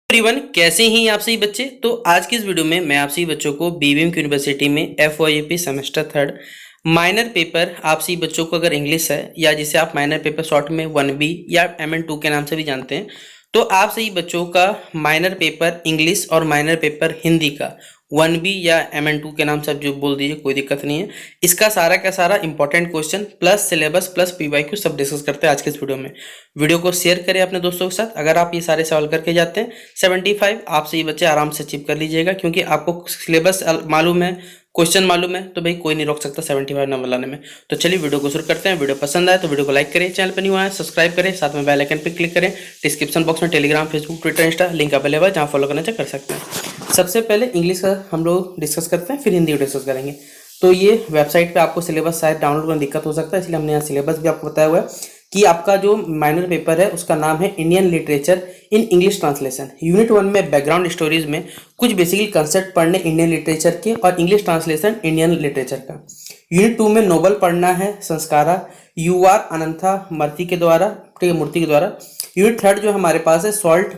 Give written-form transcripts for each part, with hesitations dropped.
Everyone, कैसे हैं आप सभी बच्चे। तो आज की इस वीडियो में मैं आप सभी बच्चों को बीवीएम यूनिवर्सिटी में एफओएपी सेमेस्टर थर्ड माइनर पेपर आप सभी बच्चों को अगर इंग्लिश है या जिसे आप माइनर पेपर शॉर्ट में 1B या MN2 के नाम से भी जानते हैं, तो आप सभी बच्चों का माइनर पेपर इंग्लिश और माइनर पेपर हिंदी का 1B या MN2 के नाम से आप जो बोल दीजिए, कोई दिक्कत नहीं है। इसका सारा का सारा important question plus syllabus plus PYQ सब डिस्कस करते हैं आज के इस वीडियो में। वीडियो को शेयर करें अपने दोस्तों के साथ। अगर आप ये सारे सवाल करके जाते हैं 75 आप सही बच्चे आराम से अचीव कर लीजिएगा, क्योंकि आपको सिलेबस मालूम है, क्वेश्चन मालूम है, तो भाई कोई नहीं रोक सकता 75 नंबर लाने में। तो चलिए वीडियो को शुरू करते हैं। वीडियो पसंद आए तो वीडियो को लाइक करें, चैनल पर न्यू आए सब्सक्राइब करें, साथ में बेल आइकन पर क्लिक करें। डिस्क्रिप्शन बॉक्स में Telegram, Facebook, Twitter, Insta link available है, जहाँ फॉलो करना चाहे कर सकते हैं। सबसे पहले इंग्लिश का हम लोग डिस्कस करते हैं, फिर हिंदी को डिस्कस करेंगे। तो ये वेबसाइट पे आपको सिलेबस शायद डाउनलोड करने में दिक्कत हो सकता है, इसलिए हमने यहाँ सिलेबस भी आपको बताया हुआ है कि आपका जो माइनर पेपर है उसका नाम है Indian literature in English translation. Unit 1 में बैकग्राउंड स्टोरीज में कुछ बेसिकली कंसेप्ट पढ़ने इंडियन लिटरेचर के और इंग्लिश ट्रांसलेशन इंडियन लिटरेचर का। यूनिट 2 में नोबल पढ़ना है संस्कारा UR अनंथा मूर्ति के द्वारा। यूनिट 3 जो हमारे पास है सॉल्ट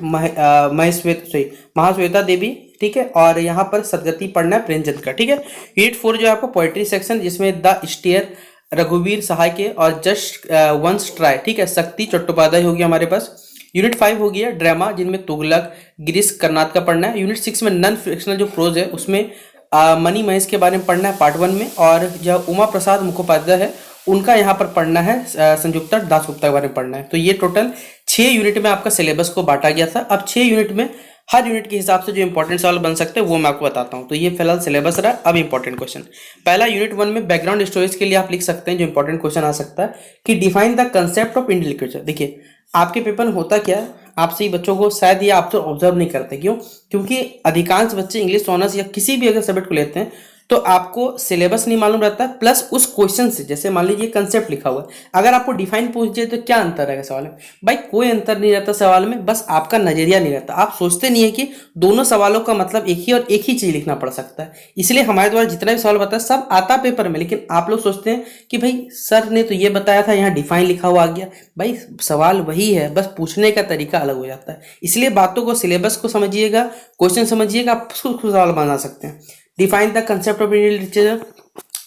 महाश्वेता देवी, ठीक है, और यहाँ पर सदगति पढ़ना है प्रेमचंद का, ठीक है। यूनिट 4 जो है आपको पोएट्री सेक्शन, जिसमें द स्टेयर रघुवीर सहाय के और जस्ट वंस ट्राई, ठीक है, शक्ति चट्टोपाध्याय होगी हमारे पास। यूनिट 5 हो गया ड्रामा, जिनमें तुगलक गिरीश कर्नाड का पढ़ना है। यूनिट 6 में नॉन फिक्शनल जो प्रोज है उसमें मनी महेश के बारे में पढ़ना है पार्ट 1 में, और जो उमा प्रसाद मुखोपाध्याय है उनका यहाँ पर पढ़ना है, संयुक्ता दासगुप्ता के बारे में पढ़ना है। तो ये टोटल 6 यूनिट में आपका सिलेबस को बांटा गया था। अब 6 यूनिट में हर यूनिट के हिसाब से जो इंपॉर्टेंट सवाल बन सकते हैं वो मैं आपको बताता हूँ। तो ये फिलहाल सिलेबस रहा। अब इंपॉर्टेंट क्वेश्चन पहला यूनिट 1 में बैकग्राउंड स्टोरीज के लिए आप लिख सकते हैं, जो इंपॉर्टेंट क्वेश्चन आ सकता है कि define the concept of Indian literature. देखिए आपके पेपर में होता क्या है, आप सही बच्चों को शायद ये आप तो ऑब्जर्व नहीं करते, क्यों? क्योंकि अधिकांश बच्चे इंग्लिश ऑनर्स या किसी भी अगर सब्जेक्ट को लेते हैं तो आपको सिलेबस नहीं मालूम रहता, प्लस उस क्वेश्चन से, जैसे मान लीजिए कंसेप्ट लिखा हुआ है, अगर आपको डिफाइन पूछ दिए तो क्या अंतर रहेगा सवाल में? भाई कोई अंतर नहीं रहता सवाल में, बस आपका नजरिया नहीं रहता। आप सोचते नहीं है कि दोनों सवालों का मतलब एक ही और एक ही चीज लिखना पड़ सकता है। इसलिए हमारे द्वारा जितना भी सवाल बताया सब आता पेपर में, लेकिन आप लोग सोचते हैं कि भाई सर ने तो ये बताया था, यहाँ डिफाइन लिखा हुआ आ गया। भाई सवाल वही है, बस पूछने का तरीका अलग हो जाता है। इसलिए बातों को, सिलेबस को समझिएगा, क्वेश्चन समझिएगा, आप खुद सवाल बना सकते हैं। Define the concept of Indian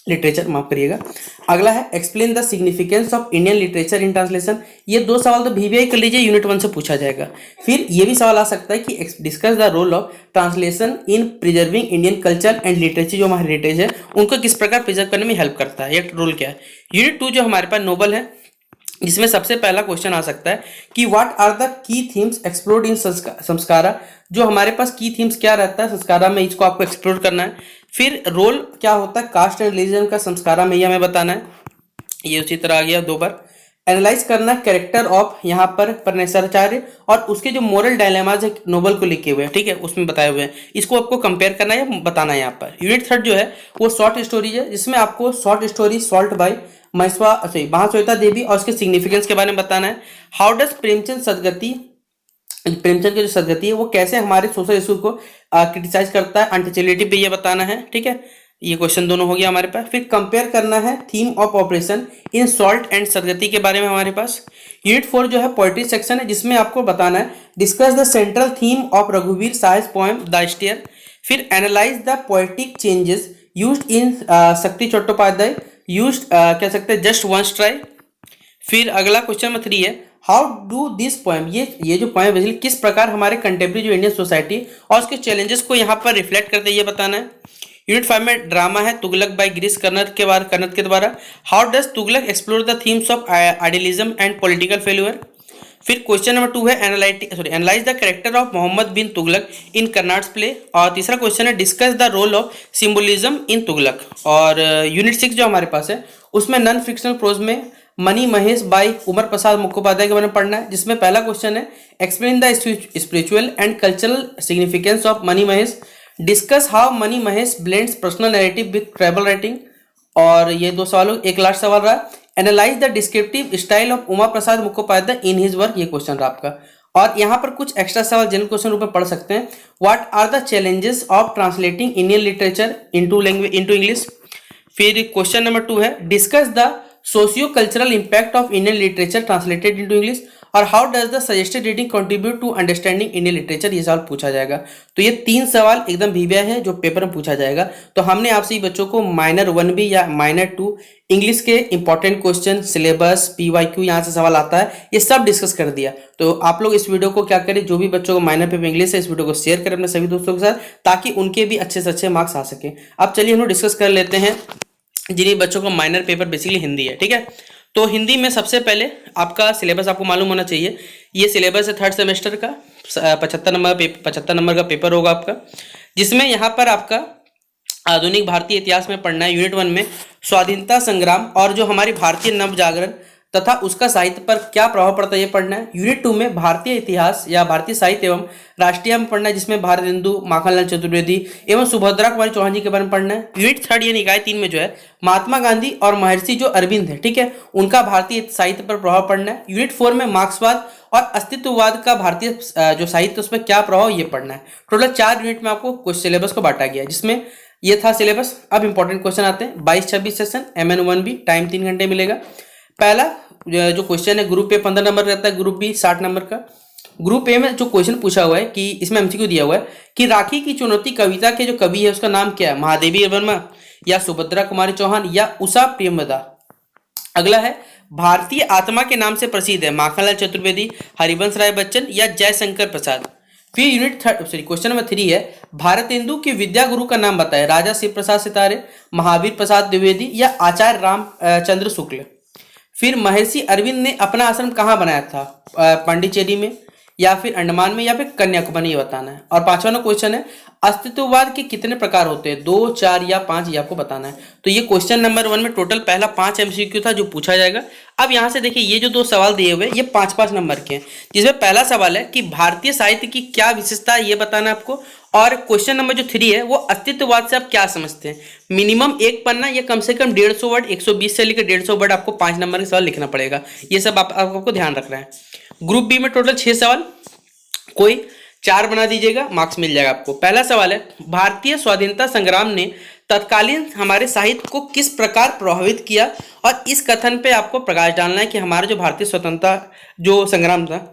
literature माफ करिएगा। अगला है explain the significance of Indian literature in translation. ये 2 सवाल तो VBI कर लीजिए, यूनिट 1 से पूछा जाएगा। फिर ये भी सवाल आ सकता है कि discuss the role of translation in preserving Indian culture and literature. जो हमारे हेरिटेज है उनको किस प्रकार प्रिजर्व करने में हेल्प करता है, ये रोल क्या है। यूनिट 2 जो हमारे पास नोबल है, इसमें सबसे पहला क्वेश्चन आ सकता है कि what are the key themes explored in Samskara. जो हमारे पास की थीम्स क्या रहता है संस्कारा में, इसको आपको एक्सप्लोर करना है। फिर रोल क्या होता है कास्ट एंड रिलीजन का संस्कारा में, यह हमें बताना है। ये उसी तरह आ गया 2 बार। एनालाइज करना कैरेक्टर ऑफ यहाँ पर परनेसराचार्य और उसके जो मोरल डायलेमाज है नोबल को लिखे हुए हैं, ठीक है, उसमें बताए हुए हैं। इसको आपको कंपेयर करना है या बताना है यहाँ पर। यूनिट 3 जो है वो शॉर्ट स्टोरीज है, जिसमें आपको short story Salt by Mahasweta Devi और उसके सिग्निफिकेंस के बारे में बताना है। हाउ डज प्रेमचंद की जो सदगति है वो कैसे हमारे सोशल इशू को क्रिटिसाइज करता है, अनटचेबिलिटी पे ये बताना है, ठीक है। ये क्वेश्चन दोनों हो गया हमारे पास। फिर कंपेयर करना है theme of operation in Salt and Sadgati के बारे में हमारे पास। यूनिट 4 जो है पोएट्री सेक्शन है, जिसमें आपको बताना है discuss the central theme of रघुवीर साहस पोएम द स्टेयर। फिर analyse the poetic changes used in शक्ति चट्टोपाध्याय यूज्ड कह सकते हैं जस्ट वंस ट्राई। फिर अगला क्वेश्चन नंबर 3 है हाउ डू दिस पोएम, ये जो पोएम बेसिकली किस प्रकार हमारे कंटेम्प्रेरी जो इंडियन सोसाइटी और उसके चैलेंजेस को यहाँ पर रिफ्लेक्ट करते हैं, ये बताना है। यूनिट 5 में ड्रामा है तुगलक बाय गिरीश कर्नाड के द्वारा। How does Tughlaq explore the themes of idealism and political failure. फिर क्वेश्चन नंबर 2 है analyse the character of Mohammad bin Tughlaq in Karnad's play. और तीसरा क्वेश्चन है discuss the role of symbolism in Tughlaq. और यूनिट 6 जो हमारे पास है उसमें नॉन फिक्शनल प्रोज में मनी महेश बाय उमर प्रसाद मुखोपाध्याय के बारे में पढ़ना है, जिसमें पहला क्वेश्चन है explain the spiritual and cultural significance of money Mahesh. Discuss how many Mahesh blends personal narrative with travel writing. और ये 2 सवालों, एक लास्ट सवाल रहा analyse the descriptive style of Uma Prasad Mukhopadhyay in his work. ये क्वेश्चन रहा आपका। और यहाँ पर कुछ एक्स्ट्रा सवाल जनरल क्वेश्चन रूप में पढ़ सकते हैं। What are the challenges of translating Indian literature into English. फिर क्वेश्चन नंबर 2 है discuss the socio cultural impact of Indian literature translated into English. और how does the suggested reading contribute to understanding Indian literature, ये सवाल पूछा जाएगा। तो ये 3 सवाल एकदम वीवीआई है जो पेपर में पूछा जाएगा। तो हमने आपसे बच्चों को माइनर 1B या माइनर 2 इंग्लिश के इंपॉर्टेंट क्वेश्चन, सिलेबस, पीवाईक्यू, यहाँ से सवाल आता है, ये सब डिस्कस कर दिया। तो आप लोग इस वीडियो को क्या करें, जो भी बच्चों को माइनर पेपर इंग्लिश है इस वीडियो को शेयर करें अपने सभी दोस्तों के साथ, ताकि उनके भी अच्छे से अच्छे मार्क्स आ सके। अब चलिए हम लोग डिस्कस कर लेते हैं जिन्हीं बच्चों को माइनर पेपर बेसिकली हिंदी है, ठीक है। तो हिंदी में सबसे पहले आपका सिलेबस आपको मालूम होना चाहिए। ये सिलेबस है 3rd सेमेस्टर का, 75 नंबर का पेपर होगा आपका, जिसमें यहाँ पर आपका आधुनिक भारतीय इतिहास में पढ़ना है। यूनिट 1 में स्वाधीनता संग्राम और जो हमारी भारतीय नवजागरण तथा उसका साहित्य पर क्या प्रभाव पड़ता है ये पढ़ना है। यूनिट 2 में भारतीय इतिहास या भारतीय साहित्य एवं राष्ट्रीय में पढ़ना है, जिसमें भारतेंदु, माखनलाल चतुर्वेदी एवं सुभद्रा कुमारी चौहान जी के बारे में पढ़ना है। यूनिट 3 या निकाय 3 में जो है महात्मा गांधी और महर्षि जो अरविंद है, ठीक है, उनका भारतीय साहित्य पर प्रभाव पढ़ना है। यूनिट 4 में मार्क्सवाद और अस्तित्ववाद का भारतीय जो साहित्य उसमें क्या प्रभाव ये पढ़ना है। टोटल 4 यूनिट में आपको कुछ सिलेबस को बांटा गया है, जिसमें ये था सिलेबस। अब इंपॉर्टेंट क्वेश्चन आते हैं। 22-26 सेशन, MN 1B, टाइम 3 घंटे मिलेगा। पहला जो क्वेश्चन है ग्रुप ए 15 नंबर रहता है, ग्रुप बी 60 नंबर का। ग्रुप ए में जो क्वेश्चन पूछा हुआ है कि इसमें एमसीक्यू दिया हुआ है कि राखी की चुनौती कविता के जो कवि है उसका नाम क्या है, महादेवी वर्मा या सुभद्रा कुमारी चौहान या उषा प्रेमदा। अगला है भारतीय आत्मा के नाम से प्रसिद्ध है माखनलाल चतुर्वेदी, हरिवंश राय बच्चन या जयशंकर प्रसाद। फिर यूनिट क्वेश्चन नंबर 3 है भारतेंदु के विद्या गुरु का नाम बताए, राजा शिव प्रसाद सितारे, महावीर प्रसाद द्विवेदी या आचार्य राम चंद्र शुक्ल। फिर महर्षि अरविंद ने अपना आश्रम कहाँ बनाया था, पांडिचेरी में या फिर अंडमान में या फिर कन्याकुमारी, ये बताना है। और 5वां क्वेश्चन है अस्तित्ववाद के कितने प्रकार होते हैं, 2, 4 या 5, ये आपको बताना है। तो ये क्वेश्चन नंबर 1 में टोटल पहला 5 एमसीक्यू था जो पूछा जाएगा। अब यहाँ से देखिए ये जो 2 सवाल दिए हुए ये 5-5 नंबर के हैं, जिसमें पहला सवाल है कि भारतीय साहित्य की क्या विशेषता है ये बताना है आपको। और क्वेश्चन नंबर जो 3 है वो अस्तित्ववाद से आप क्या समझते हैं। मिनिमम 1 पन्ना या कम से कम 150 वर्ड, 120 से लेकर 150 वर्ड आपको 5 नंबर के सवाल लिखना पड़ेगा। ये सब आपको ध्यान रखना है। ग्रुप बी में टोटल 6 सवाल, कोई 4 बना दीजिएगा, मार्क्स मिल जाएगा आपको। पहला सवाल है भारतीय स्वाधीनता संग्राम ने तत्कालीन हमारे साहित्य को किस प्रकार प्रभावित किया, और इस कथन पे आपको प्रकाश डालना है कि हमारा जो भारतीय स्वतंत्रता जो संग्राम था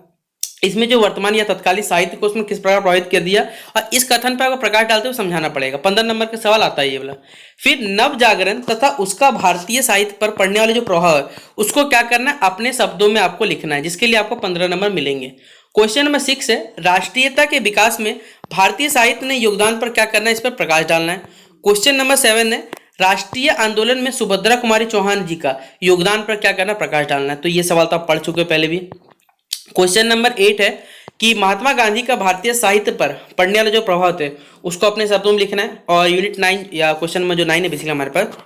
इसमें जो वर्तमान या तत्कालीन साहित्य को उसमें किस प्रकार प्रभावित कर दिया, और इस कथन पर आपको प्रकाश डालते हुए समझाना पड़ेगा। 15 नंबर का सवाल आता है ये वाला। फिर नव जागरण तथा उसका भारतीय साहित्य पर पड़ने वाले जो प्रभाव है उसको क्या करना है, अपने शब्दों में आपको लिखना है, जिसके लिए आपको 15 नंबर मिलेंगे। क्वेश्चन नंबर 6 है राष्ट्रीयता के विकास में भारतीय साहित्य ने योगदान पर क्या करना है, इस पर प्रकाश डालना है। क्वेश्चन नंबर 7 है राष्ट्रीय आंदोलन में सुभद्रा कुमारी चौहान जी का योगदान पर क्या करना, प्रकाश डालना है। तो ये सवाल तो आप पढ़ चुके हो पहले भी। क्वेश्चन नंबर 8 है कि महात्मा गांधी का भारतीय साहित्य पर पड़ने वाला जो प्रभाव थे उसको अपने शब्दों में लिखना है। और यूनिट 9 या क्वेश्चन नंबर जो 9 है बेसिकली हमारे पास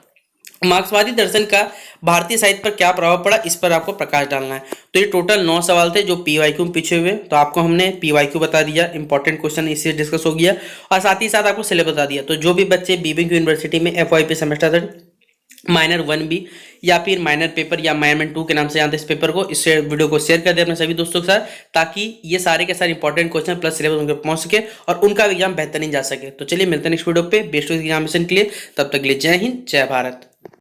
मार्क्सवादी दर्शन का भारतीय साहित्य पर क्या प्रभाव पड़ा, इस पर आपको प्रकाश डालना है। तो ये टोटल 9 सवाल थे जो पीवाईक्यू में पीछे हुए। तो आपको हमने पीवाईक्यू बता दिया, इंपॉर्टेंट क्वेश्चन इससे डिस्कस हो गया, और साथ ही साथ आपको सिलेबस बता दिया। तो जो भी बच्चे बीबीक्यू यूनिवर्सिटी में FYP सेमेस्टर 3 माइनर 1B या फिर माइनर पेपर या माइनर 2 के नाम से जानते हैं इस पेपर को, इस वीडियो को शेयर कर दे अपने सभी दोस्तों के साथ, ताकि ये सारे के सारे इंपॉर्टेंट क्वेश्चन प्लस सिलेबस उनके पहुंच सके और उनका एग्जाम बेहतरीन जा सके। तो चलिए मिलते हैं नेक्स्ट वीडियो पे बेस्ट एग्जामिनेशन के लिए। तब तक के लिए जय हिंद, जय भारत।